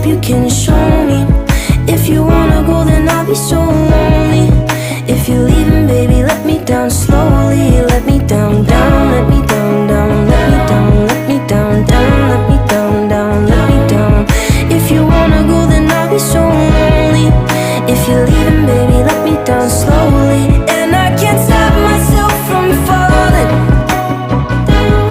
you can show me. If you wanna go, then I'll be so lonely. If you're leaving, baby, let me down slowly. Let me down, down, let me down, down, let me down, let me down, down, let me down, down, let me down. If you wanna go, then I'll be so lonely. If you're leaving, baby, let me down slowly. And I can't stop